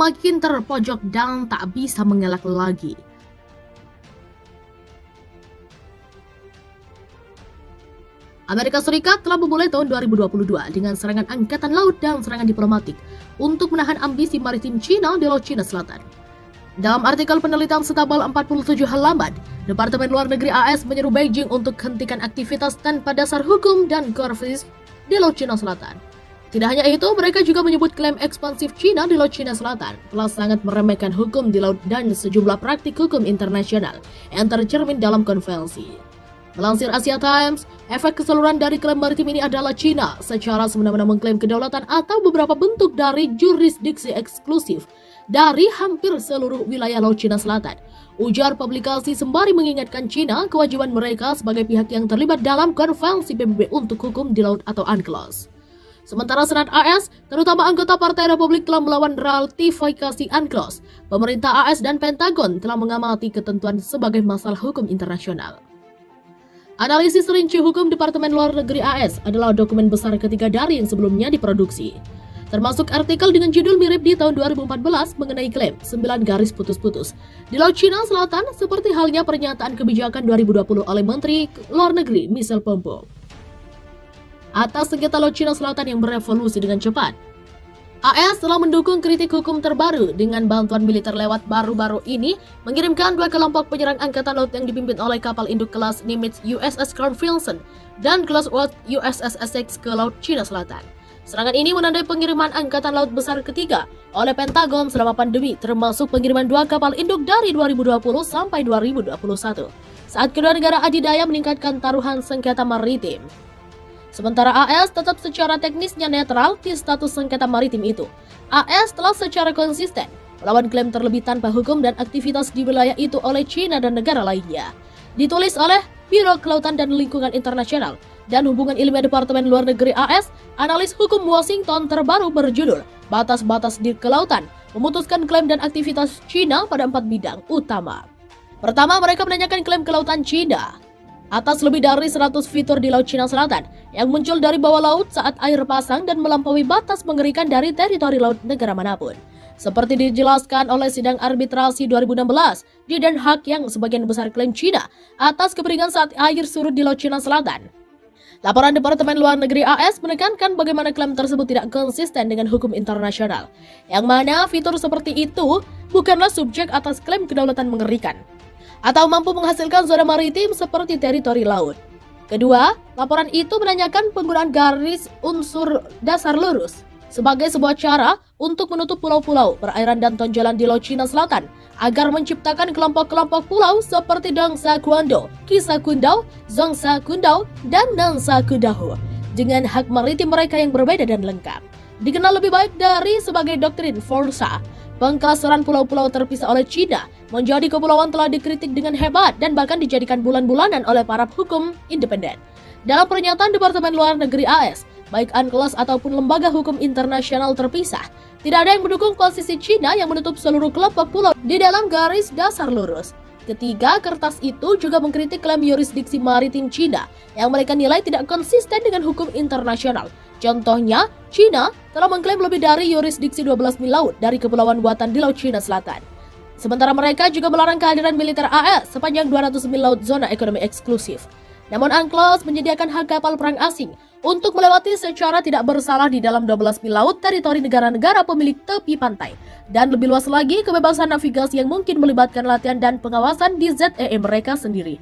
makin terpojok dan tak bisa mengelak lagi. Amerika Serikat telah memulai tahun 2022 dengan serangan angkatan laut dan serangan diplomatik untuk menahan ambisi maritim China di Laut Cina Selatan. Dalam artikel penelitian setebal 47 halaman, Departemen Luar Negeri AS menyeru Beijing untuk hentikan aktivitas tanpa dasar hukum dan korupsi di Laut Cina Selatan. Tidak hanya itu, mereka juga menyebut klaim ekspansif China di Laut Cina Selatan telah sangat meremehkan hukum di laut dan sejumlah praktik hukum internasional yang tercermin dalam konvensi. Melansir Asia Times, efek keseluruhan dari klaim maritim ini adalah China secara semena-mena mengklaim kedaulatan atau beberapa bentuk dari jurisdiksi eksklusif dari hampir seluruh wilayah Laut Cina Selatan. Ujar publikasi sembari mengingatkan China kewajiban mereka sebagai pihak yang terlibat dalam konvensi PBB untuk hukum di laut atau UNCLOS. Sementara Senat AS, terutama anggota Partai Republik telah melawan ratifikasi UNCLOS. Pemerintah AS dan Pentagon telah mengamati ketentuan sebagai masalah hukum internasional. Analisis rinci hukum Departemen Luar Negeri AS adalah dokumen besar ketiga dari yang sebelumnya diproduksi. Termasuk artikel dengan judul mirip di tahun 2014 mengenai klaim 9 garis putus-putus di Laut Cina Selatan seperti halnya pernyataan kebijakan 2020 oleh Menteri Luar Negeri Michelle Pompeo atas sengketa Laut Cina Selatan yang berevolusi dengan cepat. AS telah mendukung kritik hukum terbaru dengan bantuan militer lewat baru-baru ini mengirimkan 2 kelompok penyerang angkatan laut yang dipimpin oleh kapal induk kelas Nimitz USS Crown Wilson dan kelas World USS Essex ke Laut Cina Selatan. Serangan ini menandai pengiriman angkatan laut besar ketiga oleh Pentagon selama pandemi, termasuk pengiriman 2 kapal induk dari 2020 sampai 2021 saat kedua negara adidaya meningkatkan taruhan sengketa maritim. Sementara AS tetap secara teknisnya netral di status sengketa maritim itu. AS telah secara konsisten melawan klaim terlebih tanpa hukum dan aktivitas di wilayah itu oleh China dan negara lainnya. Ditulis oleh Biro Kelautan dan Lingkungan Internasional dan Hubungan Ilmiah Departemen Luar Negeri AS, analis hukum Washington terbaru berjudul Batas-Batas di Kelautan, memutuskan klaim dan aktivitas China pada 4 bidang utama. Pertama, mereka menanyakan klaim kelautan China atas lebih dari 100 fitur di Laut Cina Selatan yang muncul dari bawah laut saat air pasang dan melampaui batas mengerikan dari teritori laut negara manapun. Seperti dijelaskan oleh sidang arbitrasi 2016 di Den Haag yang sebagian besar klaim China atas keperingan saat air surut di Laut Cina Selatan. Laporan Departemen Luar Negeri AS menekankan bagaimana klaim tersebut tidak konsisten dengan hukum internasional, yang mana fitur seperti itu bukanlah subjek atas klaim kedaulatan mengerikan atau mampu menghasilkan zona maritim seperti teritori laut. Kedua, laporan itu menanyakan penggunaan garis unsur dasar lurus sebagai sebuah cara untuk menutup pulau-pulau, perairan dan tonjolan di Laut Cina Selatan agar menciptakan kelompok-kelompok pulau seperti Dongsa Kuando, Kisa Kundao, Zongsa Kundao, dan Nansa Kundahu dengan hak maritim mereka yang berbeda dan lengkap. Dikenal lebih baik dari sebagai doktrin Forza. Pengklaseran pulau-pulau terpisah oleh China menjadi kepulauan telah dikritik dengan hebat dan bahkan dijadikan bulan-bulanan oleh para hukum independen. Dalam pernyataan Departemen Luar Negeri AS, baik UNCLOS ataupun lembaga hukum internasional terpisah, tidak ada yang mendukung posisi China yang menutup seluruh kelompok pulau di dalam garis dasar lurus. Ketiga, kertas itu juga mengkritik klaim yurisdiksi maritim China yang mereka nilai tidak konsisten dengan hukum internasional. Contohnya, China telah mengklaim lebih dari yurisdiksi 12 mil laut dari kepulauan buatan di Laut Cina Selatan. Sementara mereka juga melarang kehadiran militer AS sepanjang 200 mil laut zona ekonomi eksklusif. Namun UNCLOS menyediakan hak kapal perang asing untuk melewati secara tidak bersalah di dalam 12 mil laut teritori negara-negara pemilik tepi pantai. Dan lebih luas lagi, kebebasan navigasi yang mungkin melibatkan latihan dan pengawasan di ZEE mereka sendiri.